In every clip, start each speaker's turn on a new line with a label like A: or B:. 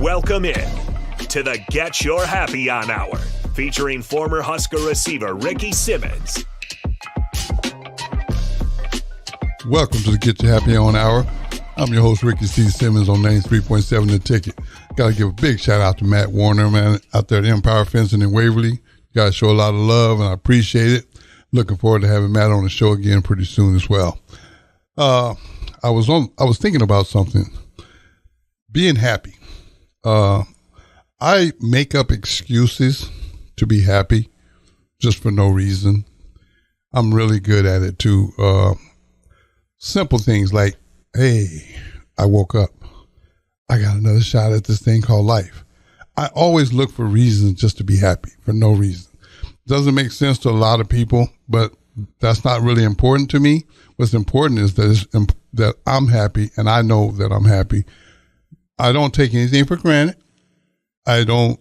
A: Welcome in to the Get Your Happy On Hour, featuring former Husker receiver Ricky Simmons.
B: Welcome to the Get Your Happy On Hour. I'm your host, Ricky C. Simmons on 93.7 The Ticket. Got to give a big shout out to Matt Warner, man, out there at Empire Fencing in Waverly. You got to show a lot of love, and I appreciate it. Looking forward to having Matt on the show again pretty soon as well. I was thinking about something. Being happy. I make up excuses to be happy just for no reason. I'm really good at it too. Simple things like, hey, I woke up. I got another shot at this thing called life. I always look for reasons just to be happy for no reason. Doesn't make sense to a lot of people, but that's not really important to me. What's important is that I'm happy, and I know that I'm happy. I don't take anything for granted. I don't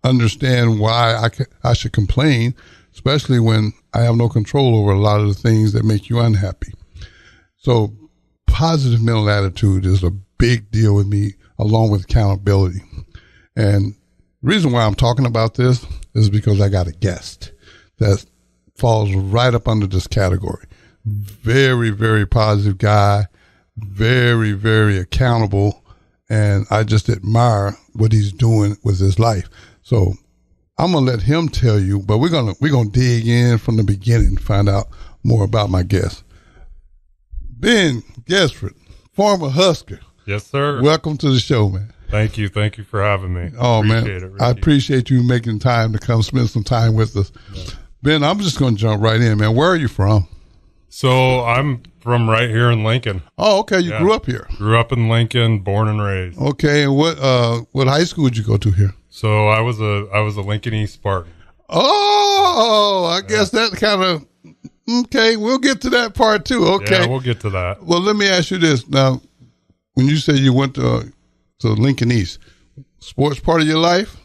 B: understand why I should complain, especially when I have no control over a lot of the things that make you unhappy. So positive mental attitude is a big deal with me, along with accountability. And the reason why I'm talking about this is because I got a guest that falls right up under this category. Very, very positive guy, very, very accountable, and I just admire what he's doing with his life. So I'm gonna let him tell you, but we're gonna dig in from the beginning to find out more about my guest. Ben Gessford, former Husker.
C: Yes, sir.
B: Welcome to the show, man.
C: Thank you for having me.
B: Oh,
C: appreciate
B: man,
C: it, Ricky.
B: I appreciate you making time to come spend some time with us. Yeah. Ben, I'm just going to jump right in, man. Where are you from?
C: So I'm from right here in Lincoln.
B: Oh, okay. You grew up here.
C: Grew up in Lincoln, born and raised.
B: Okay. And what high school did you go to here?
C: So I was a Lincoln East Spartan.
B: Oh, I guess that kind of, okay. We'll get to that part too. Okay.
C: Yeah, we'll get to that.
B: Well, let me ask you this. Now, when you say you went to Lincoln East, sports part of your life?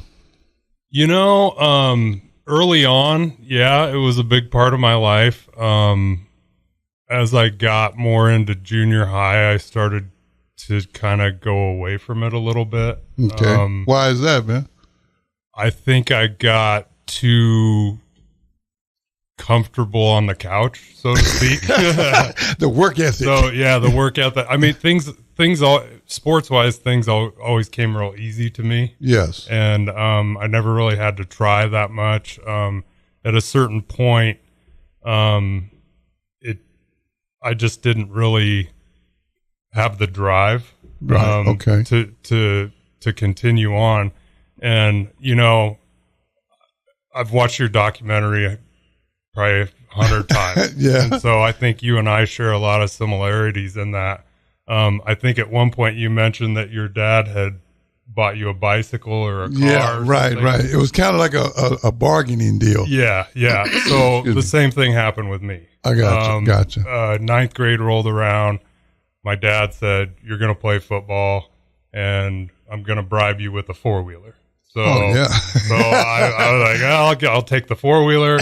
C: You know, early on, yeah, it was a big part of my life. As I got more into junior high, I started to kind of go away from it a little bit.
B: Okay. Why is that, man?
C: I think I got too comfortable on the couch, so to speak.
B: The work ethic.
C: So yeah, the work ethic. I mean, things sports wise, things always came real easy to me.
B: Yes.
C: And I never really had to try that much. At a certain point, I just didn't really have the drive,
B: okay,
C: to continue on. And you know, I've watched your documentary probably 100 times.
B: Yeah.
C: And so I think you and I share a lot of similarities in that. I think at one point you mentioned that your dad had bought you a bicycle or a car.
B: Yeah, right. It was kind of like a bargaining deal.
C: Yeah. So the same thing happened with me.
B: I gotcha.
C: Ninth grade rolled around. My dad said, "You're going to play football, and I'm going to bribe you with a four-wheeler." So, so I was like, I'll take the four-wheeler.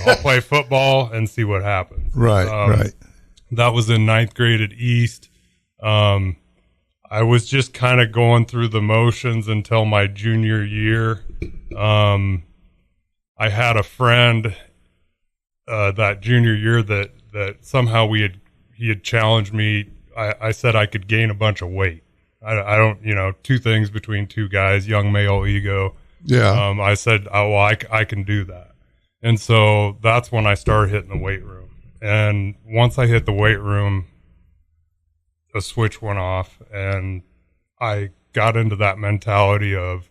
C: I'll play football and see what happens.
B: Right.
C: That was in ninth grade at East. I was just kind of going through the motions until my junior year. I had a friend that junior year that somehow he had challenged me. I said I could gain a bunch of weight. I don't, two things between two guys, young male ego.
B: Yeah.
C: I said, I can do that. And so that's when I started hitting the weight room. And once I hit the weight room, a switch went off, and I got into that mentality of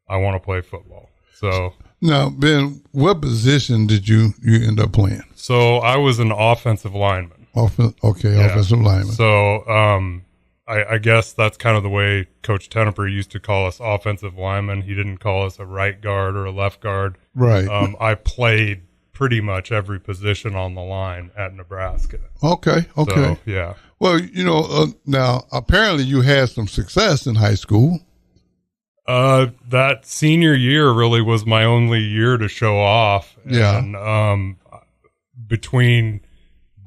C: I want to play football. So
B: now, Ben, what position did you end up playing?
C: So I was an offensive lineman.
B: Offensive lineman.
C: So I guess that's kind of the way Coach Tenneper used to call us, offensive linemen. He didn't call us a right guard or a left guard.
B: Right.
C: I played pretty much every position on the line at Nebraska.
B: Okay.
C: So, yeah.
B: Well, now apparently you had some success in high school.
C: That senior year really was my only year to show off.
B: Yeah.
C: And between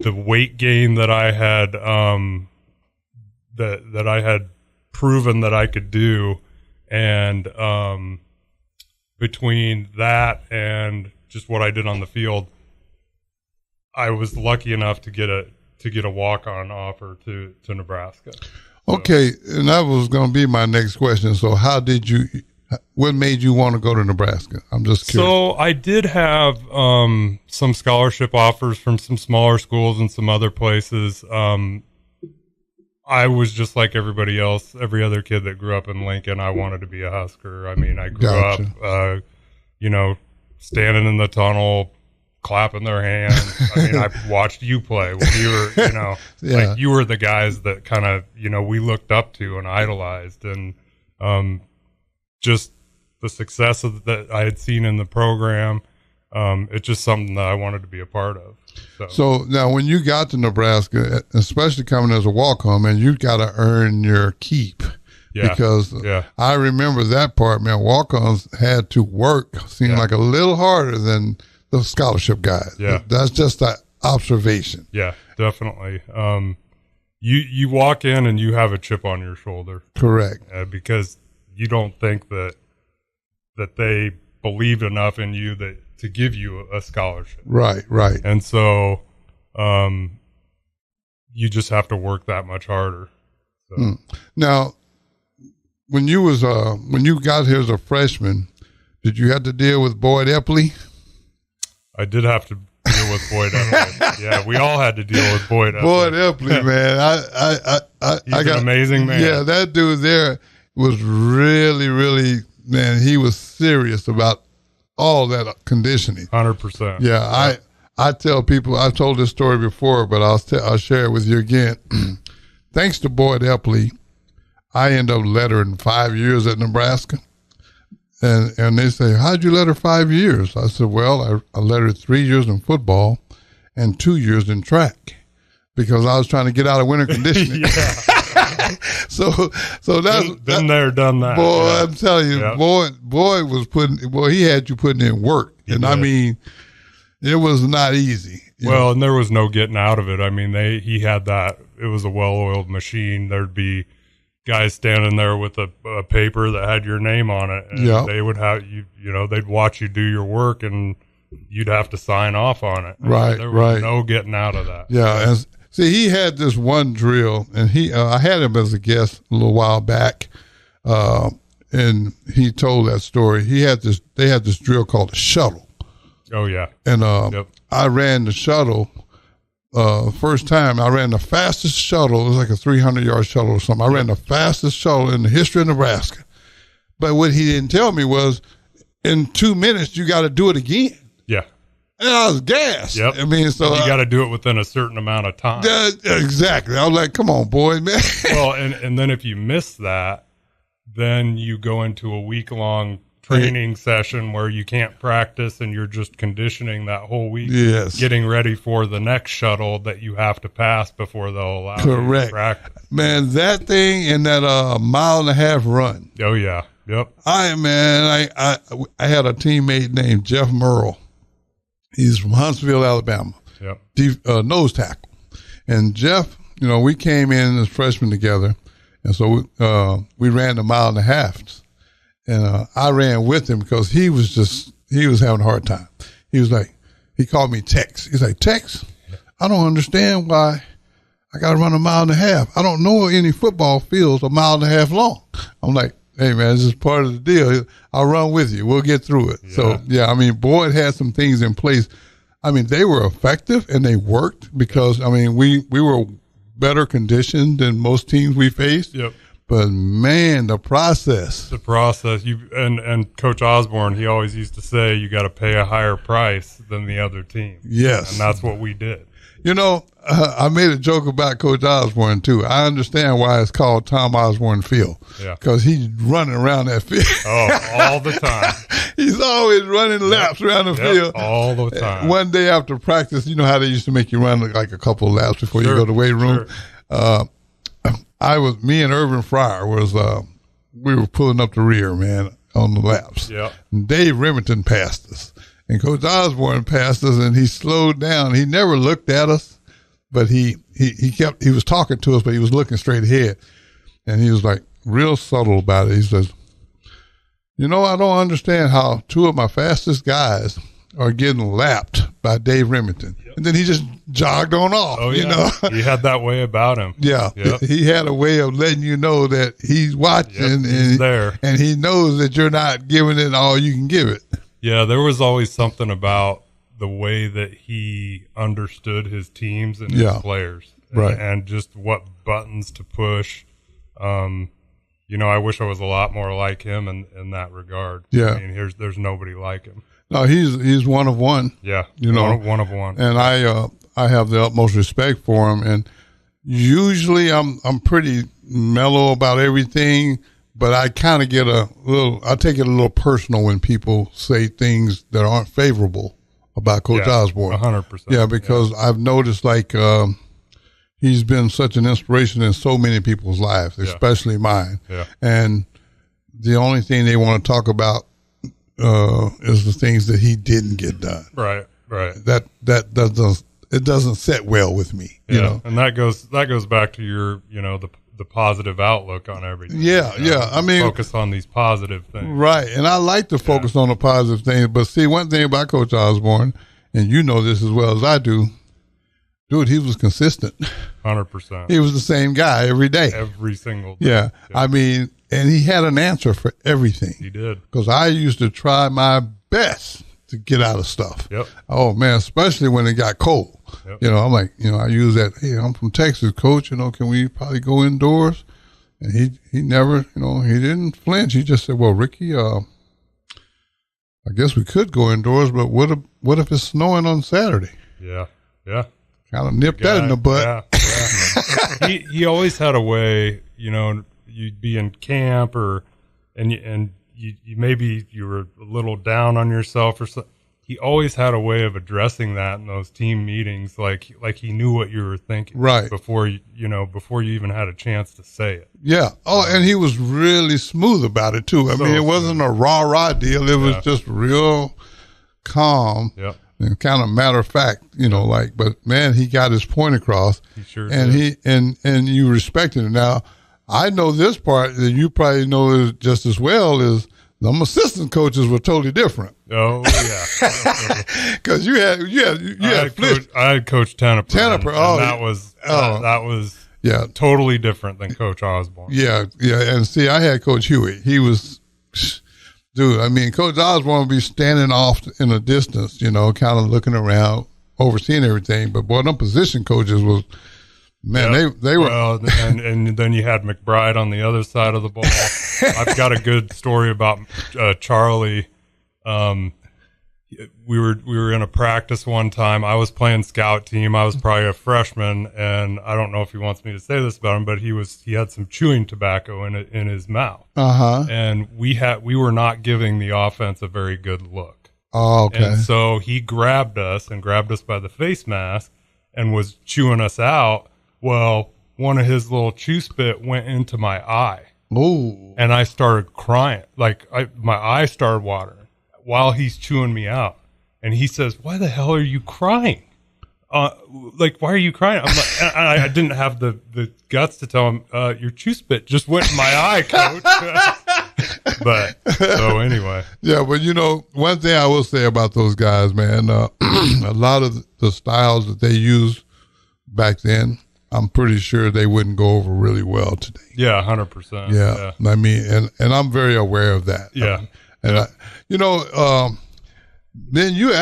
C: the weight gain that I had that I had proven that I could do, And between that and just what I did on the field, I was lucky enough to get a walk-on offer to Nebraska. So.
B: Okay, and that was going to be my next question. So what made you want to go to Nebraska? I'm just curious.
C: So I did have some scholarship offers from some smaller schools and some other places. I was just like everybody else, every other kid that grew up in Lincoln. I wanted to be a Husker. I mean, I grew up, standing in the tunnel, clapping their hands. I mean, I watched you play when you were, like you were the guys that kind of, we looked up to and idolized, and just the success that I had seen in the program. It's just something that I wanted to be a part of.
B: So now when you got to Nebraska, especially coming as a walk-on, man, you got to earn your keep. Yeah. Because I remember that part, man. Walk-ons had to work, seemed like a little harder than the scholarship guys. Yeah. That's just an observation.
C: Yeah, definitely. You walk in and you have a chip on your shoulder.
B: Correct.
C: Because you don't think that they believed enough in you to give you a scholarship.
B: Right.
C: And so you just have to work that much harder. So.
B: Now, when you got here as a freshman, did you have to deal with Boyd Epley?
C: I did have to deal with Boyd Epley. Yeah, we all had to deal with Boyd Epley.
B: Boyd Epley, man.
C: He's an amazing man.
B: Yeah, that dude there was really, really, man, he was serious about all that conditioning.
C: 100%.
B: Yeah, I tell people, I've told this story before, but I'll share it with you again. Thanks to Boyd Epley, I end up lettering 5 years at Nebraska. And they say, how'd you letter 5 years? I said, well, I lettered 3 years in football and 2 years in track because I was trying to get out of winter conditioning. So that's
C: been there, done that.
B: Boy, I'm telling you, boy he had you putting in work. I mean, it was not easy.
C: Well, and there was no getting out of it. I mean, he had that. It was a well-oiled machine. There'd be guys standing there with a paper that had your name on it, and they would have they'd watch you do your work, and you'd have to sign off on it. There was no getting out of that.
B: Yeah, and see, he had this one drill, and I had him as a guest a little while back, and he told that story. They had this drill called a shuttle.
C: Oh yeah,
B: and I ran the shuttle. First time I ran the fastest shuttle. It was like a 300-yard shuttle or something. I ran the fastest shuttle in the history of Nebraska. But what he didn't tell me was, in 2 minutes you got to do it again.
C: Yeah.
B: And I was gassed.
C: Yep.
B: I mean, so
C: you got to do it within a certain amount of time.
B: Exactly. I was like, come on, boy, man.
C: Well, and then if you miss that, then you go into a week-long training session where you can't practice, and you're just conditioning that whole week.
B: Yes.
C: Getting ready for the next shuttle that you have to pass before they'll allow you to practice.
B: Man, that thing and that mile and a half run.
C: Oh yeah. Yep.
B: I had a teammate named Jeff Merle. He's from Huntsville, Alabama. Yep. Nose tackle. And Jeff, we came in as freshmen together, and so we ran the mile and a half. And I ran with him because he was having a hard time. He called me Tex. He's like, Tex, I don't understand why I got to run a mile and a half. I don't know any football fields a mile and a half long. I'm like, hey, man, this is part of the deal. I'll run with you. We'll get through it. Yeah. So, I mean, Boyd had some things in place. I mean, they were effective and they worked because, I mean, we were better conditioned than most teams we faced.
C: Yep.
B: But man, the process.
C: And Coach Osborne, he always used to say, you got to pay a higher price than the other team.
B: Yes.
C: And that's what we did.
B: I made a joke about Coach Osborne too. I understand why it's called Tom Osborne Field. Yeah. Because he's running around that field.
C: Oh, all the time.
B: He's always running laps around the field.
C: All the time.
B: One day after practice, you know how they used to make you run like a couple of laps before you go to the weight room? Sure. Me and Irvin Fryer we were pulling up the rear, man, on the laps.
C: Yeah.
B: Dave Remington passed us. And Coach Osborne passed us, and he slowed down. He never looked at us, but he was talking to us, but he was looking straight ahead. And he was like real subtle about it. He says, You know, I don't understand how two of my fastest guys are getting lapped by Dave Remington. Yep. And then he just jogged on off,
C: you know. He had that way about him.
B: Yeah. Yep. He had a way of letting you know that he's watching
C: he's there.
B: And he knows that you're not giving it all you can give it.
C: Yeah, there was always something about the way that he understood his teams and his players.
B: Right.
C: And just what buttons to push. You know, I wish I was a lot more like him in that regard.
B: Yeah.
C: I mean, there's nobody like him.
B: No, he's one of one.
C: Yeah.
B: You know,
C: one of one.
B: And I have the utmost respect for him. And usually I'm pretty mellow about everything, but I kind of I take it a little personal when people say things that aren't favorable about Coach Osborne.
C: 100%.
B: Yeah, because I've noticed he's been such an inspiration in so many people's lives, especially mine.
C: Yeah.
B: And the only thing they want to talk about is the things that he didn't get done.
C: Right.
B: That doesn't set well with me.
C: Yeah.
B: You know?
C: And that goes back to your, you know, the positive outlook on everything.
B: Yeah,
C: you know?
B: I mean,
C: focus on these positive things.
B: Right. And I like to focus on the positive things. But see, one thing about Coach Osborne, and you know this as well as I do, dude, he was consistent.
C: 100%.
B: He was the same guy every day.
C: Every single day.
B: Yeah. I mean, and he had an answer for everything.
C: He did.
B: Because I used to try my best to get out of stuff.
C: Yep.
B: Oh, man, especially when it got cold.
C: Yep.
B: You know, I'm like, you know, I use that, hey, I'm from Texas, Coach, you know, can we probably go indoors? And he never, you know, he didn't flinch. He just said, well, Ricky, I guess we could go indoors, but what if it's snowing on Saturday?
C: Yeah.
B: Kind of nipped that in the butt.
C: Yeah. he always had a way, you know, you'd be in camp and you maybe you were a little down on yourself or something. He always had a way of addressing that in those team meetings, like he knew what you were thinking,
B: right,
C: before you even had a chance to say it.
B: Yeah. Oh, and he was really smooth about it too. I mean, it wasn't a rah deal. It was just real calm.
C: Yep.
B: And kind of matter of fact, you know, but man, he got his point across.
C: He sure
B: and
C: did.
B: And you respected him. Now, I know this part that you probably know just as well is them assistant coaches were totally different.
C: Oh yeah,
B: because you had
C: I had Coach Tenneper. And that was totally different than Coach Osborne.
B: Yeah, and see, I had Coach Huey. He was. Dude, I mean, Coach Osborne would be standing off in a distance, you know, kind of looking around, overseeing everything. But boy, them position coaches was, man, they were. Well,
C: and then you had McBride on the other side of the ball. I've got a good story about Charlie. We were in a practice one time. I was playing scout team. I was probably a freshman, and I don't know if he wants me to say this about him, but he had some chewing tobacco in his mouth. And we were not giving the offense a very good look.
B: Oh, okay.
C: And so he grabbed us by the face mask and was chewing us out. Well, one of his little chew spit went into my eye.
B: Ooh.
C: And I started crying. My eye started watering while he's chewing me out. And he says, "Why the hell are you crying? Why are you crying?" I'm like, I didn't have the guts to tell him, "Your chew spit just went in my eye, Coach." But so anyway.
B: Yeah, but you know, one thing I will say about those guys, man, a lot of the styles that they used back then, I'm pretty sure they wouldn't go over really well today.
C: Yeah, 100%.
B: Yeah. I mean, and I'm very aware of that.
C: Yeah.
B: Then you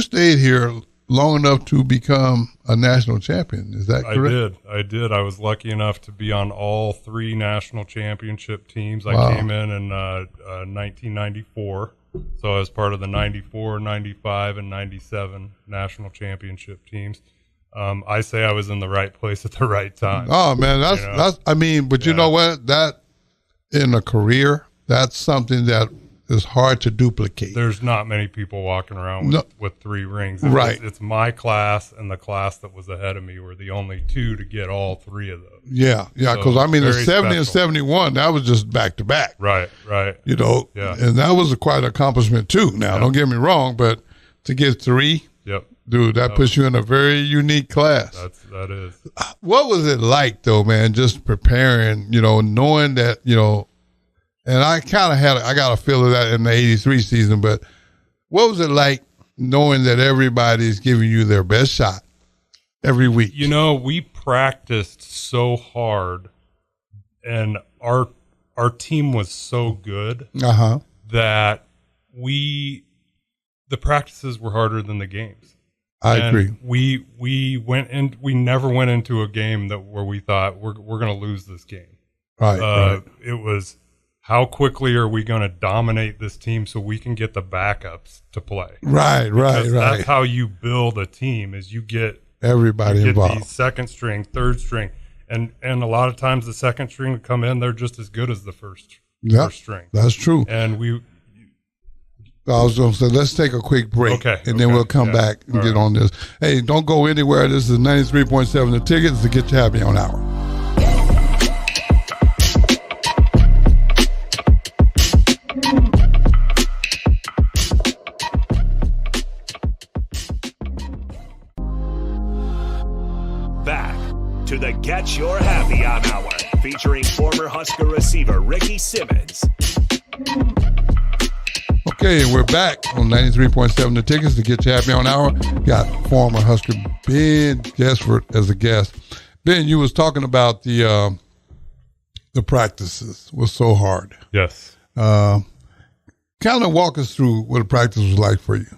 B: stayed here long enough to become a national champion. Is that correct?
C: I did. I was lucky enough to be on all 3 national championship teams.
B: Wow.
C: I came in 1994. So I was part of the 94, 95, and 97 national championship teams. I say I was in the right place at the right time.
B: Oh man, that's. I mean, but you know what? That in a career, that's something that is hard to duplicate.
C: There's not many people walking around with 3 rings.
B: Right.
C: It's my class and the class that was ahead of me were the only 2 to get all 3 of those.
B: Yeah, because I mean, the 70 and 71, that was just back to back.
C: Right.
B: You know, and that was quite an accomplishment too. Now, don't get me wrong, but to get 3, dude, that puts you in a very unique class.
C: That is.
B: What was it like though, man? Just preparing, you know, knowing that, you know, And I kind of I got a feel of that in the 83 season, but what was it like knowing that everybody's giving you their best shot every week?
C: You know, we practiced so hard, and our team was so good that the practices were harder than the games.
B: I agree.
C: We never went into a game where we thought we're going to lose this game.
B: Right.
C: It was, how quickly are we going to dominate this team so we can get the backups to play?
B: Right.
C: That's how you build a team, is you get
B: everybody involved.
C: The second string, third string, and a lot of times the second string would come in, they're just as good as the first string.
B: That's true.
C: And
B: I was going to say, let's take a quick break, and then we'll come back and get on this. Hey, don't go anywhere. This is 93.7 The Tickets to Get You Happy on Hour.
A: Back to the Get Your Happy on Hour, featuring former Husker receiver Ricky Simmons.
B: Okay, and we're back on 93.7 The Tickets to Get You Happy on Hour. Got former Husker Ben Gessford as a guest. Ben, you was talking about the practices was so hard.
C: Yes.
B: Kind of walk us through what a practice was like for you.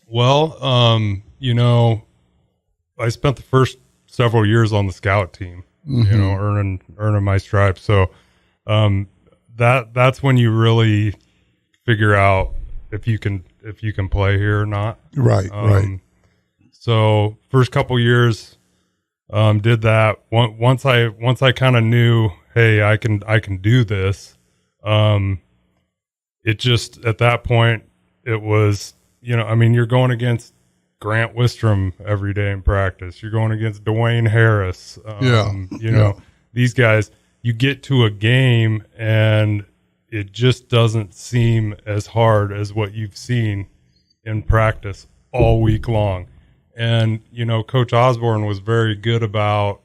C: Well, you know, I spent the first several years on the scout team, you know, earning my stripes. So that's when you really figure out if you can play here or not.
B: Right.
C: So first couple years, did that. Once I kind of knew, hey, I can do this. It just, at that point, it was, you know, I mean, you're going against Grant Wistrom every day in practice. You're going against Dwayne Harris. You know, these guys, you get to a game and it just doesn't seem as hard as what you've seen in practice all week long. And, you know, Coach Osborne was very good about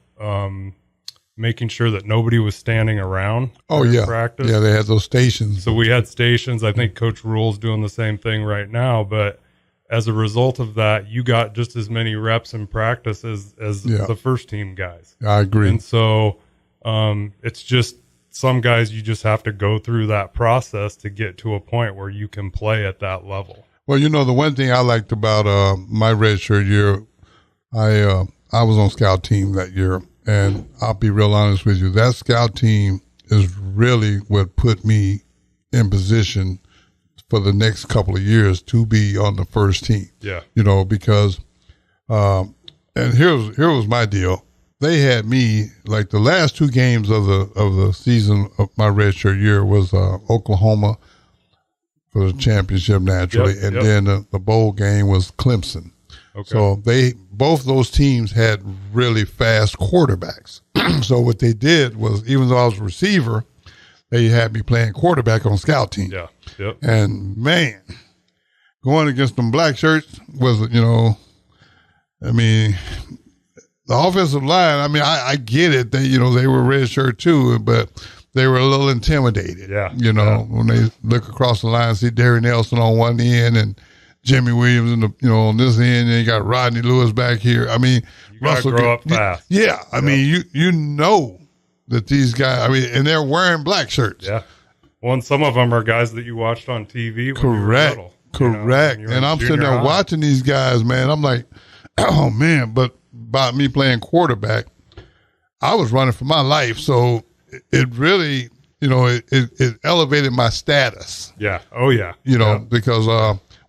C: making sure that nobody was standing around during practice.
B: Yeah, they had those stations.
C: So we had stations. I think Coach Rule's doing the same thing right now. But as a result of that, you got just as many reps in practice as the first team guys.
B: I agree.
C: And so it's just, some guys, you just have to go through that process to get to a point where you can play at that level.
B: Well, you know, the one thing I liked about my redshirt year, I was on scout team that year, and I'll be real honest with you, that scout team is really what put me in position for the next couple of years to be on the first team.
C: Yeah.
B: You know, because and here was my deal. They had me, like, the last two games of the season of my redshirt year was Oklahoma for the championship, naturally, and then the bowl game was Clemson. Okay. So both those teams had really fast quarterbacks. So what they did was, even though I was a receiver, they had me playing quarterback on scout team.
C: Yeah. Yep.
B: And man, going against them black shirts was, you know, I mean, the offensive line, I mean, I get it. They, you know, they were red shirt too, but they were a little intimidated.
C: Yeah.
B: You know, when they look across the line, see Derry Nelson on one end and Jimmy Williams on this end, and you got Rodney Lewis back here. I mean,
C: you gotta grow up fast.
B: Yeah. I mean, you know that these guys, I mean, and they're wearing black shirts.
C: Yeah. Well, and some of them are guys that you watched on TV.
B: Correct. Correct. You know, and I'm sitting there watching these guys, man. I'm like, oh man, but about me playing quarterback, I was running for my life. So it really, you know, it elevated my status.
C: Yeah. Oh yeah.
B: You know, because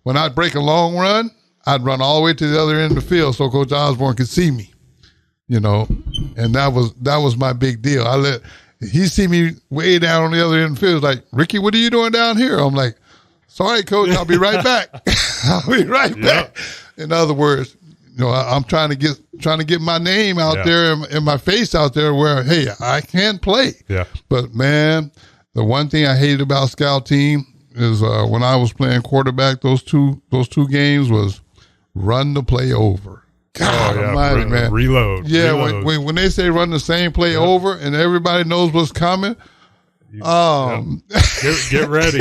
B: when I'd break a long run, I'd run all the way to the other end of the field so Coach Osborne could see me, you know, and that was my big deal. He see me way down on the other end of the field, like, Ricky, what are you doing down here? I'm like, sorry, Coach, I'll be right back. I'll be right back. In other words, you know, I'm trying to get my name out there and my face out there where, hey, I can play.
C: Yeah.
B: But man, the one thing I hated about scout team is when I was playing quarterback, those two games was run the play over. God almighty, man.
C: Reload.
B: Yeah, reload. When they say run the same play over and everybody knows what's coming,
C: Get ready.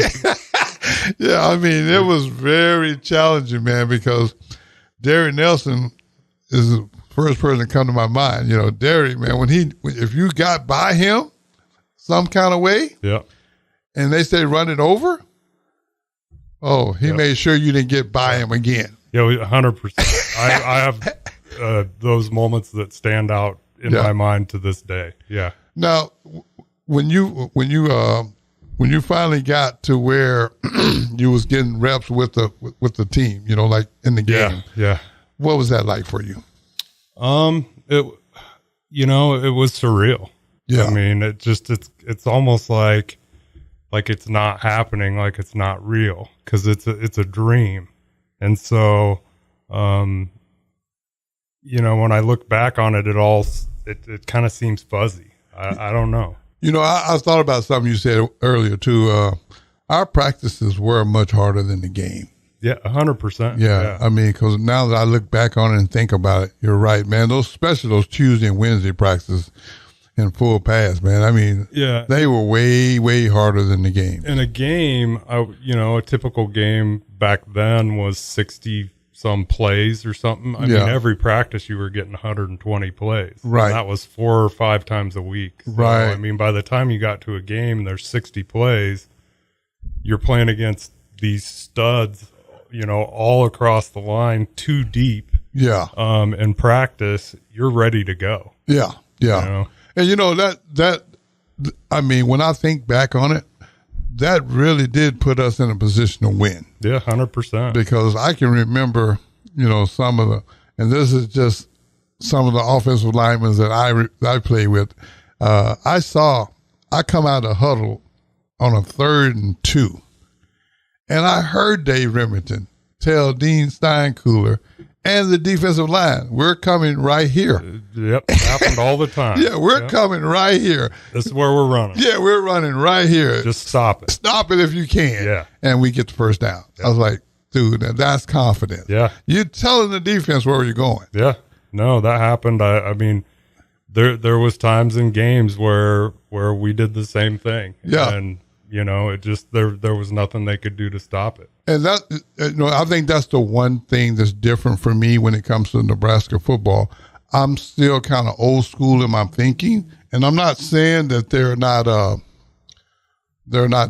B: Yeah, I mean, it was very challenging, man, because Derry Nelson is the first person to come to my mind. You know, Derry, man, if you got by him some kind of way,
C: yeah,
B: and they say run it over, he made sure you didn't get by him again.
C: Yeah, 100%. I have those moments that stand out in my mind to this day. Yeah.
B: Now, when you finally got to where you was getting reps with the team, you know, like in the game,
C: yeah,
B: what was that like for you?
C: It was surreal.
B: Yeah,
C: I mean, it's almost like it's not happening, like it's not real, because it's a dream, and so, when I look back on it, it kind of seems fuzzy. I don't know.
B: You know, I thought about something you said earlier too. Our practices were much harder than the game.
C: Yeah, 100%.
B: Yeah, I mean, because now that I look back on it and think about it, you're right, man. Especially those Tuesday and Wednesday practices in full pass, man. I mean, they were way, way harder than the game.
C: In a game, a typical game back then was 60 some plays or something. I mean, every practice you were getting 120 plays.
B: Right.
C: And that was 4 or 5 times a week. So,
B: right.
C: I mean, by the time you got to a game and there's 60 plays, you're playing against these studs, all across the line, too deep.
B: Yeah.
C: In practice, you're ready to go.
B: Yeah. Yeah. And that I mean, when I think back on it, that really did put us in a position to win.
C: Yeah, 100%.
B: Because I can remember, some of and this is just some of the offensive linemen that I play with. I come out of huddle on a 3rd and 2, and I heard Dave Remington tell Dean Steinkühler and the defensive line, we're coming right here.
C: Yep, happened all the time.
B: Yeah, we're coming right here.
C: This is where we're running.
B: Yeah, we're running right here.
C: Just stop it.
B: Stop it if you can.
C: Yeah.
B: And we get the first down. Yep. I was like, dude, that's confidence.
C: Yeah.
B: You're telling the defense where you're going.
C: Yeah. No, that happened. I mean, there was times in games where we did the same thing.
B: Yeah.
C: And, it just, there was nothing they could do to stop it.
B: And that, I think that's the one thing that's different for me when it comes to Nebraska football. I'm still kind of old school in my thinking, and I'm not saying that they're not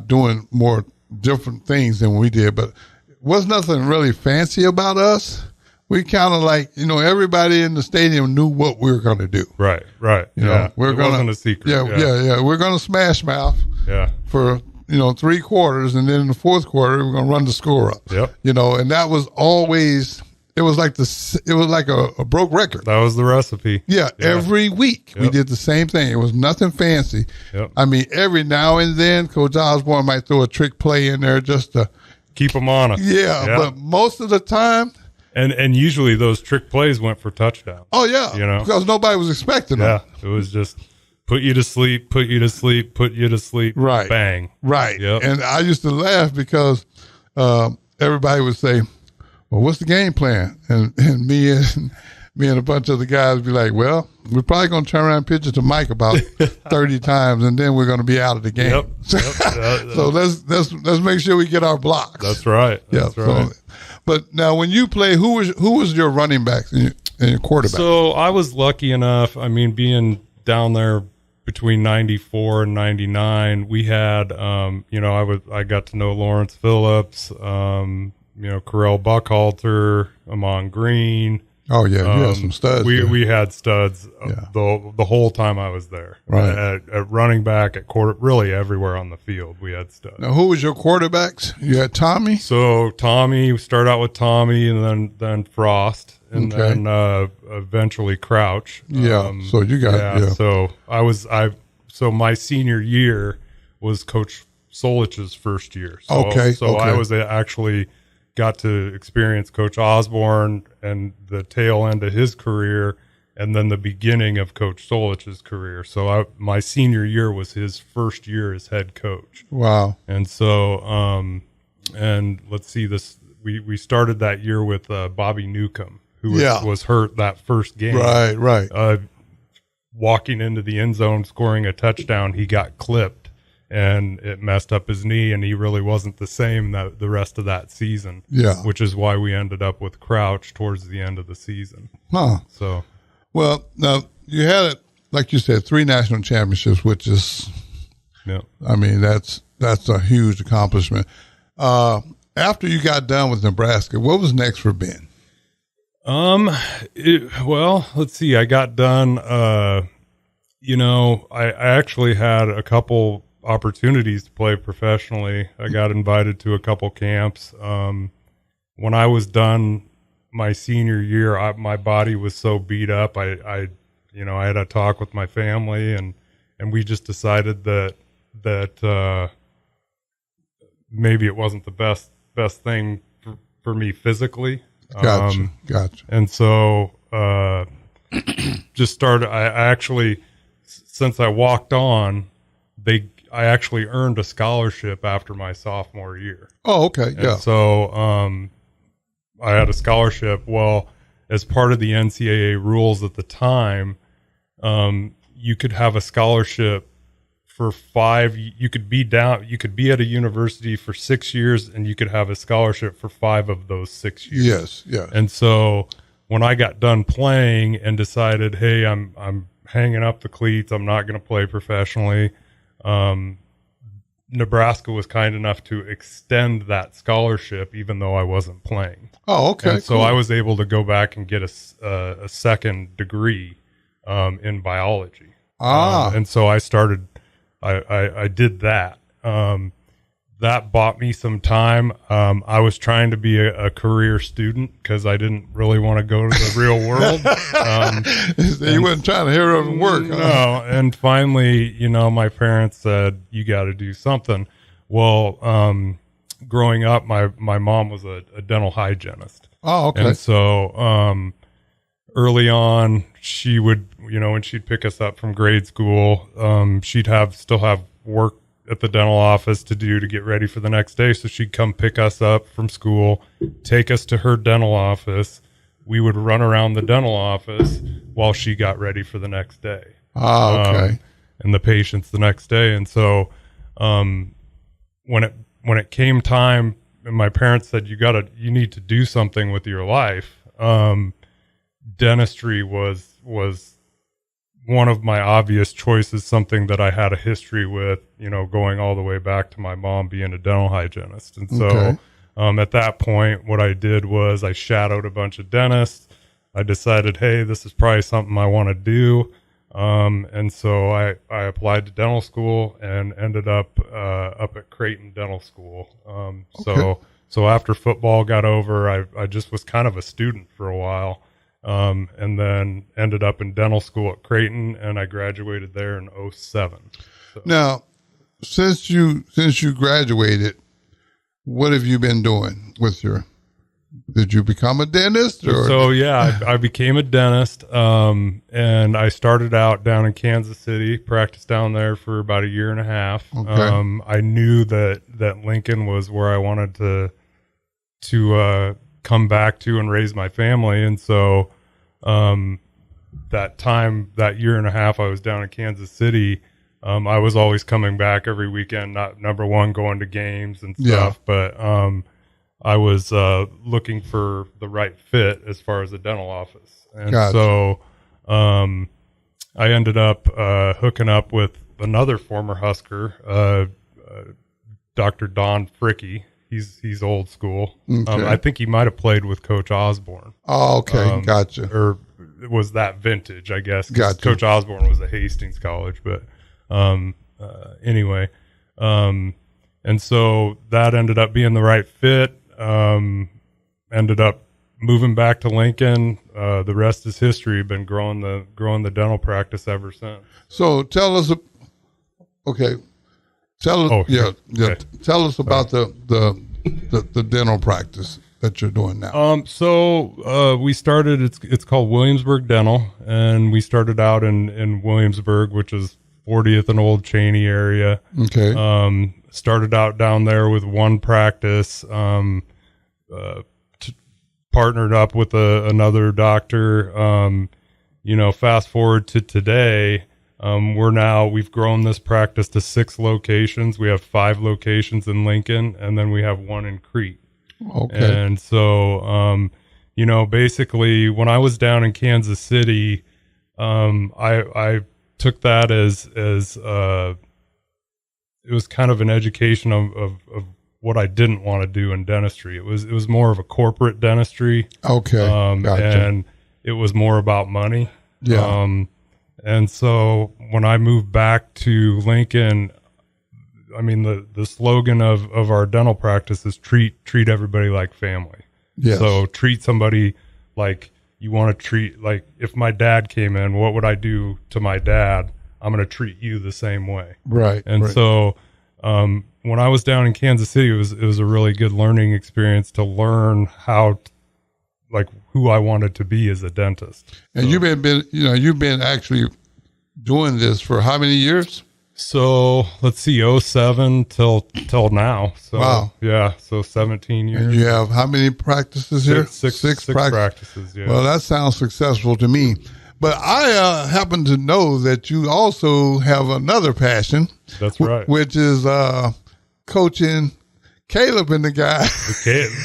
B: doing more different things than we did, but was nothing really fancy about us. We kind of everybody in the stadium knew what we were going to do.
C: Right. It wasn't a secret.
B: Yeah. We're going to smash mouth.
C: Yeah.
B: For 3 quarters, and then in the 4th quarter we're going to run the score up.
C: Yep.
B: And that was always. It was like a broke record.
C: That was the recipe.
B: Yeah. Every week we did the same thing. It was nothing fancy.
C: Yep.
B: I mean, every now and then Coach Osborne might throw a trick play in there just to
C: keep them honest.
B: Yeah. But most of the time.
C: And usually those trick plays went for touchdowns.
B: Oh yeah. Because nobody was expecting them.
C: Yeah. It was just put you to sleep, put you to sleep, put you to sleep.
B: Right.
C: Bang.
B: Right.
C: Yep.
B: And I used to laugh because everybody would say, well, what's the game plan? And me and a bunch of the guys would be like, well, we're probably going to turn around and pitch it to Mike about 30 times, and then we're going to be out of the game.
C: Yep.
B: So let's make sure we get our blocks.
C: That's right. That's right.
B: But now when you play, who was your running back and your quarterback?
C: So I was lucky enough, being down there between 94 and 99, we had, I got to know Lawrence Phillips, Carell Buckhalter, Amon Green.
B: Oh yeah, you had some studs.
C: We had studs the whole time I was there.
B: Right.
C: At running back, at quarter, really everywhere on the field, we had studs.
B: Now, who was your quarterbacks? You had Tommy.
C: So Tommy, we started out with Tommy, and then Frost, and then eventually Crouch.
B: Yeah. So you got
C: So my senior year was Coach Solich's first year. So, I was actually got to experience Coach Osborne and the tail end of his career, and then the beginning of Coach Solich's career. So my senior year was his first year as head coach.
B: Wow.
C: And so, and let's see this, we started that year with Bobby Newcomb, who was hurt that first game.
B: Right.
C: Walking into the end zone, scoring a touchdown, he got clipped and it messed up his knee, and he really wasn't the same the rest of that season.
B: Yeah.
C: Which is why we ended up with Crouch towards the end of the season.
B: Huh.
C: So,
B: well, now you had it, like you said, 3 national championships, which is,
C: yeah.
B: I mean, that's a huge accomplishment. After you got done with Nebraska, what was next for Ben?
C: Well, let's see. I got done, I actually had a couple opportunities to play professionally. I got invited to a couple camps. When I was done my senior year, my body was so beat up. I had a talk with my family, and we just decided that maybe it wasn't the best thing for me phically.
B: Gotcha.
C: And so, just started, I actually, since I walked on, I actually earned a scholarship after my sophomore year.
B: Oh, okay. Yeah.
C: And so, I had a scholarship. Well, as part of the NCAA rules at the time, you could have a scholarship for 5. You could be at a university for 6 years, and you could have a scholarship for 5 of those 6 years.
B: Yes.
C: And so when I got done playing and decided, hey, I'm hanging up the cleats, I'm not going to play professionally. Nebraska was kind enough to extend that scholarship, even though I wasn't playing.
B: Oh, okay.
C: And so I was able to go back and get a second degree in biology. And so I started. I did that. That bought me some time. I was trying to be a career student because I didn't really want to go to the real world.
B: You wasn't trying to hear of work. Huh?
C: No. And finally, my parents said, you got to do something. Well, growing up, my mom was a dental hygienist.
B: Oh, okay.
C: And so early on, she would, when she'd pick us up from grade school, she'd still have work at the dental office to do to get ready for the next day. So she'd come pick us up from school, take us to her dental office. We would run around the dental office while she got ready for the next day.
B: Oh, okay.
C: And the patients the next day. And so when it came time, and my parents said, you need to do something with your life. Dentistry was one of my obvious choices, something that I had a history with, going all the way back to my mom being a dental hygienist. And so at that point, what I did was I shadowed a bunch of dentists. I decided, hey, this is probably something I want to do. And so I applied to dental school and ended up at Creighton Dental School. So after football got over, I just was kind of a student for a while. And then ended up in dental school at Creighton, and I graduated there in 2007. So.
B: Now, since you graduated, what have you been doing with did you become a dentist? Or?
C: So yeah, I became a dentist, and I started out down in Kansas City, practiced down there for about a year and a half.
B: Okay.
C: I knew that Lincoln was where I wanted to come back to and raise my family. And so that year and a half I was down in Kansas City, I was always coming back every weekend, not number one, going to games and stuff, but I was looking for the right fit as far as the dental office. And so I ended up hooking up with another former Husker, Dr. Don Fricke. He's old school.
B: Okay.
C: I think he might have played with Coach Osborne.
B: Oh, okay. Gotcha.
C: Or was that vintage, I guess.
B: Gotcha.
C: Coach Osborne was at Hastings College. But anyway. And so that ended up being the right fit. Ended up moving back to Lincoln. The rest is history. Been growing the dental practice ever since.
B: So tell us, okay. Tell us,
C: Okay.
B: Tell us about the dental practice that you're doing now.
C: So we started. It's called Williamsburg Dental, and we started out in Williamsburg, which is 40th and Old Cheney area.
B: Okay.
C: Started out down there with one practice. Partnered up with another doctor. Fast forward to today. We've grown this practice to 6 locations. We have 5 locations in Lincoln, and then we have 1 in Crete.
B: Okay.
C: And so, basically when I was down in Kansas City, I took that as it was kind of an education of what I didn't want to do in dentistry. It was more of a corporate dentistry.
B: Okay. Gotcha.
C: And it was more about money.
B: Yeah.
C: And so when I moved back to Lincoln, I mean, the slogan of our dental practice is treat everybody like family.
B: Yes.
C: So treat somebody like you want to treat, like if my dad came in, what would I do to my dad? I'm going to treat you the same way.
B: Right.
C: And
B: right.
C: so when I was down in Kansas City, it was a really good learning experience to learn like who I wanted to be as a dentist.
B: And
C: so,
B: you've been actually doing this for how many years?
C: So let's see, 07 till now. So,
B: wow.
C: Yeah. So 17 years.
B: And you have how many practices here?
C: Six practices. Yeah.
B: Well, that sounds successful to me. But I happen to know that you also have another passion.
C: That's right.
B: Which is coaching Caleb and the guy.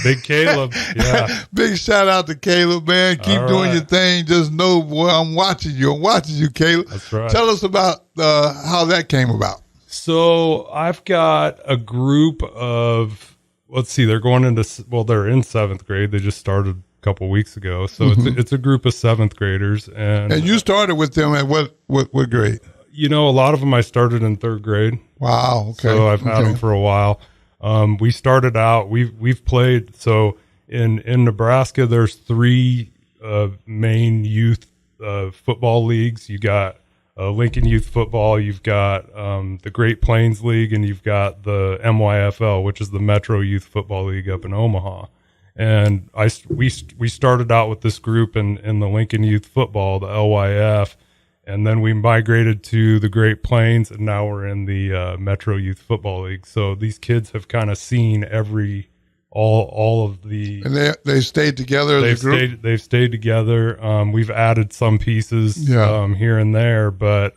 C: Big Caleb. Yeah.
B: Big shout out to Caleb, man. Keep doing your thing. Just know, boy, I'm watching you. I'm watching you, Caleb.
C: That's right.
B: Tell us about how that came about.
C: So I've got a group of, let's see, they're in 7th grade. They just started a couple weeks ago. So it's a group of 7th graders. And
B: you started with them at what grade?
C: A lot of them I started in 3rd grade.
B: Wow. Okay.
C: So I've had them for a while. We started out, we've played, so in Nebraska, there's 3 main youth football leagues. You got Lincoln Youth Football, you've got the Great Plains League, and you've got the MYFL, which is the Metro Youth Football League up in Omaha. And we started out with this group in the Lincoln Youth Football, the LYF, and then we migrated to the Great Plains, and now we're in the Metro Youth Football League. So these kids have kind of seen all of the. And
B: they stayed together as a group?
C: They've stayed together. We've added some pieces here and there, but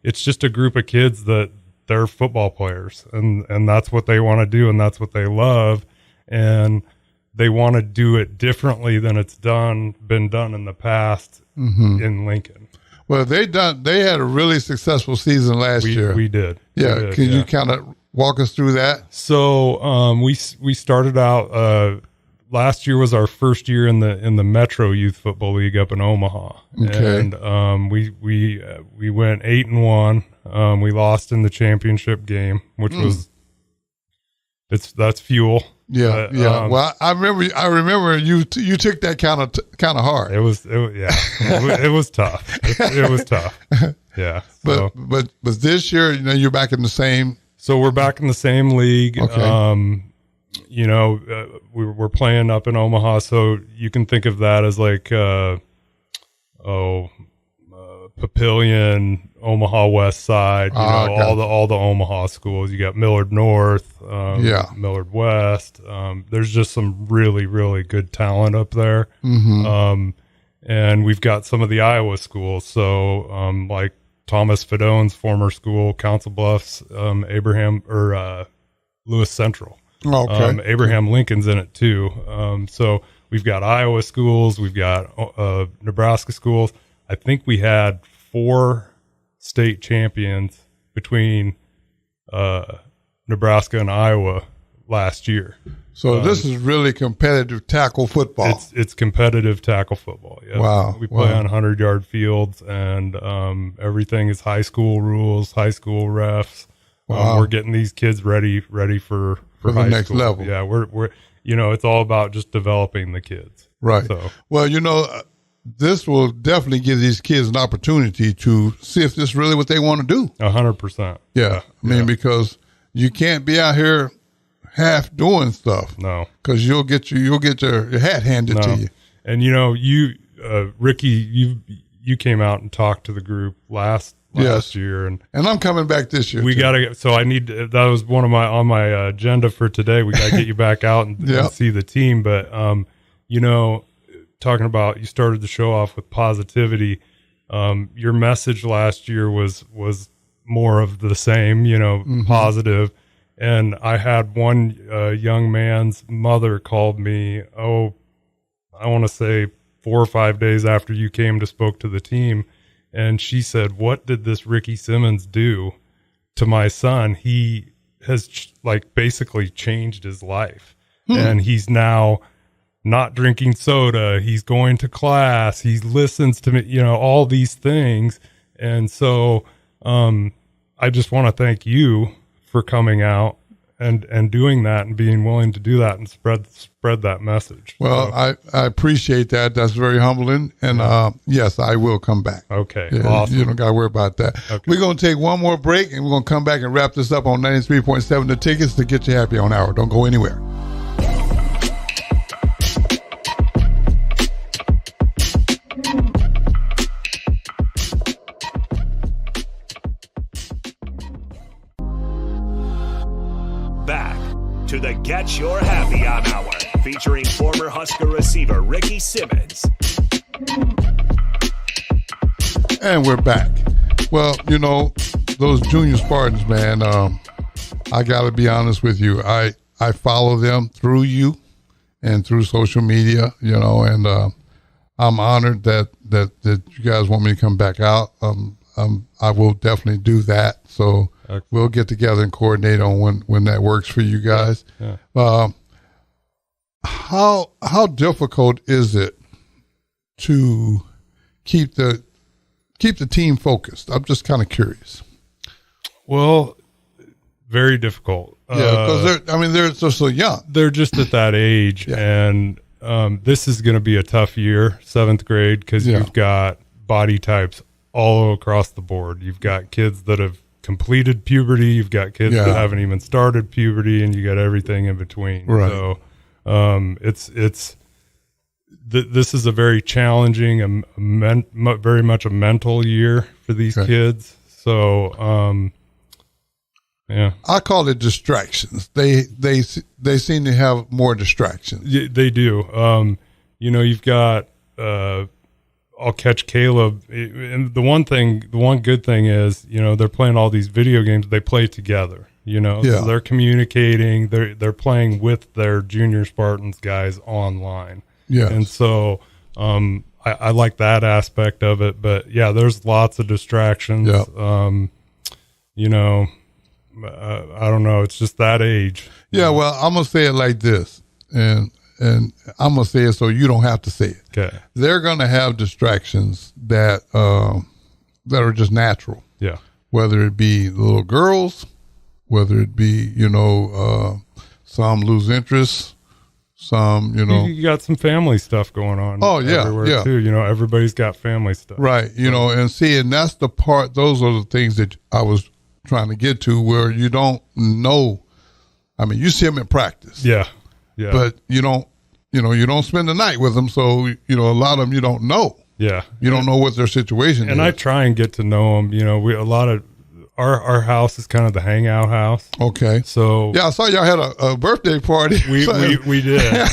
C: it's just a group of kids that they're football players, and that's what they want to do, and that's what they love, and they want to do it differently than it's been done in the past in Lincoln.
B: Well, they had a really successful season last year.
C: We did.
B: Yeah. Can you kind of walk us through that?
C: So we started out last year was our first year in the Metro Youth Football League up in Omaha.
B: Okay.
C: And we went 8-1. We lost in the championship game, which was that's fuel.
B: Yeah, yeah. Well, I remember you took that kind of hard.
C: It was tough. It was tough. Yeah.
B: So. But this year, you're back in the same.
C: So we're back in the same league.
B: Okay.
C: We're playing up in Omaha, so you can think of that as like Papillion, Omaha West Side, all the Omaha schools. You got Millard North, Millard West. There's just some really, really good talent up there. And we've got some of the Iowa schools. So, like Thomas Fidone's former school, Council Bluffs, Lewis Central.
B: Okay.
C: Abraham Lincoln's in it too. So we've got Iowa schools, we've got Nebraska schools. I think we had 4 state champions between Nebraska and Iowa last year.
B: So this is really competitive tackle football.
C: It's competitive tackle football. Yeah.
B: Wow.
C: We play on 100-yard fields, and everything is high school rules, high school refs.
B: Wow.
C: We're getting these kids ready for
B: the next
C: school.
B: level.
C: Yeah, we're it's all about just developing the kids.
B: Right.
C: So.
B: Well, this will definitely give these kids an opportunity to see if this is really what they want to do.
C: 100%.
B: Yeah. I mean, because you can't be out here half doing stuff.
C: No.
B: Because you'll get your hat handed to you.
C: And Ricky, you came out and talked to the group last year, and
B: I'm coming back this year.
C: We gotta. So that was one of on my agenda for today. We gotta get you back out and see the team. But talking about, you started the show off with positivity. Your message last year was more of the same, positive. And I had one young man's mother called me, I want to say 4 or 5 days after you came to spoke to the team. And she said, what did this Ricky Simmons do to my son? He has basically changed his life. And he's now not drinking soda. He's going to class. He listens to me, all these things. And so, I just want to thank you for coming out and doing that and being willing to do that and spread that message.
B: Well, so, I appreciate that. That's very humbling. And yes, I will come back.
C: Okay.
B: Yeah,
C: awesome.
B: You don't got to worry about that.
C: Okay.
B: We're going to take one more break, and we're going to come back and wrap this up on 93.7 The Tickets to Get You Happy on Hour. Don't go anywhere.
A: Back to the Get Your Happy on Hour, featuring former Husker receiver Ricky Simmons.
B: And we're back. Well, those junior Spartans, man, I got to be honest with you. I follow them through you and through social media, and I'm honored that you guys want me to come back out. I will definitely do that. So excellent. We'll get together and coordinate on when that works for you guys. Yeah. How difficult is it to keep the team focused? I'm just kind of curious.
C: Well, very difficult.
B: Yeah, because they're just so young.
C: They're just at that age, yeah. And this is going to be a tough year, 7th grade, because you've got body types all across the board. You've got kids that have completed puberty. You've got kids that haven't even started puberty, and you got everything in between.
B: Right.
C: So this is a very challenging, very much a mental year for these kids. So, yeah, I
B: call it distractions. They seem to have more distractions.
C: Yeah, they do. You've got, I'll catch Caleb. And the one good thing is, they're playing all these video games. They play together, so they're communicating, they're playing with their junior Spartans guys online. Yeah. And so, I like that aspect of it, but yeah, there's lots of distractions. Yeah. I don't know. It's just that age.
B: Yeah. Well, I'm going to say it like this, and I'm going to say it so you don't have to say it.
C: Okay.
B: They're going to have distractions that are just natural.
C: Yeah.
B: Whether it be little girls, whether it be, some lose interest, some,
C: You got some family stuff going on.
B: Oh, yeah.
C: Everywhere too. Everybody's got family stuff.
B: Right. And that's the part, those are the things that I was trying to get to, where you don't know. I mean, you see them in practice.
C: Yeah. Yeah.
B: But you don't spend the night with them. So, a lot of them you don't know.
C: Yeah.
B: You don't know what their situation is.
C: And I try and get to know them. A lot of our house is kind of the hangout house.
B: Okay.
C: So
B: yeah, I saw y'all had a birthday party.
C: We did.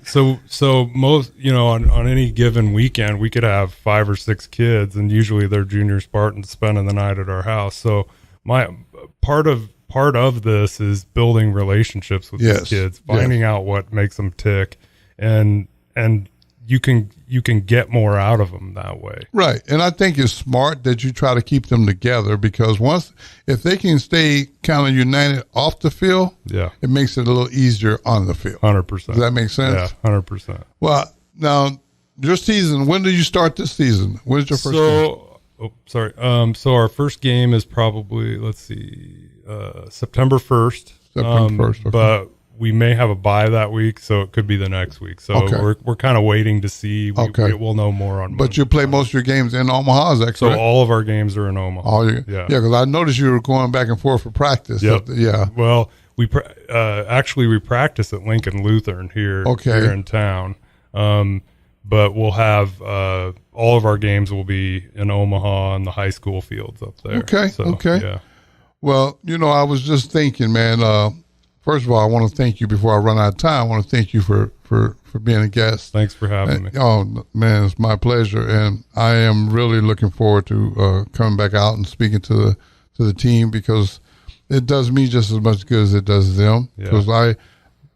C: So most, on any given weekend, we could have 5 or 6 kids, and usually they're junior Spartans spending the night at our house. So my part of this is building relationships with these kids, finding out what makes them tick, and you can get more out of them that way.
B: Right. And I think it's smart that you try to keep them together, because if they can stay kind of united off the field, it makes it a little easier on the field.
C: 100%.
B: Does that make sense?
C: Yeah, 100%.
B: Well, now your season, when did you start this season? When's your first game?
C: So our first game is probably, September 1st.
B: September 1st, okay.
C: But we may have a bye that week, so it could be the next week. So we're kind of waiting to see. We'll know more on.
B: But you play most of your games in Omaha, is that correct?
C: So all of our games are in Omaha.
B: Because I noticed you were going back and forth for practice.
C: Yep.
B: Yeah.
C: Well, we practice at Lincoln Lutheran here in town. But we'll have all of our games will be in Omaha and the high school fields up there.
B: Okay.
C: So,
B: okay.
C: Yeah.
B: Well, I was just thinking, man, first of all, I want to thank you before I run out of time. I want to thank you for being a guest.
C: Thanks for having me.
B: Oh, man, it's my pleasure. And I am really looking forward to coming back out and speaking to the team, because it does me just as much good as it does them. Because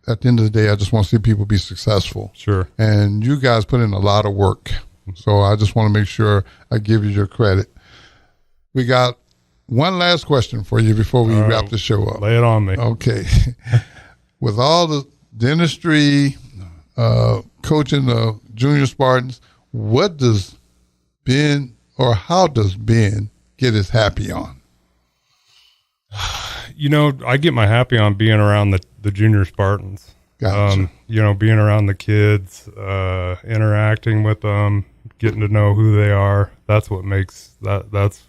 B: at the end of the day, I just want to see people be successful.
C: Sure.
B: And you guys put in a lot of work. So I just want to make sure I give you your credit. We got one last question for you before we wrap the show up.
C: Lay it on me.
B: Okay. With all the dentistry, coaching the junior Spartans, what does Ben, or how does Ben get his happy on?
C: I get my happy on being around the junior Spartans.
B: Gotcha.
C: Being around the kids, interacting with them, getting to know who they are. That's what makes that's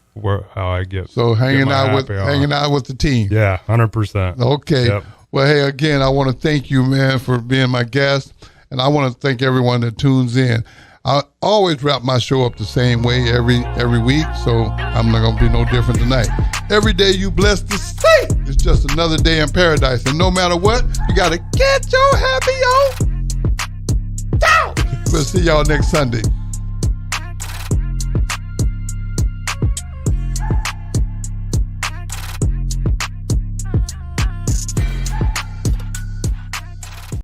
C: how I get.
B: So hanging out with the team.
C: Yeah, 100%.
B: Okay.
C: Yep.
B: Well, hey, again, I want to thank you, man, for being my guest, and I want to thank everyone that tunes in. I always wrap my show up the same way every week, so I'm not going to be no different tonight. Every day you blessed to say it's just another day in paradise, and no matter what, you got to get your happy on. We'll see y'all next Sunday.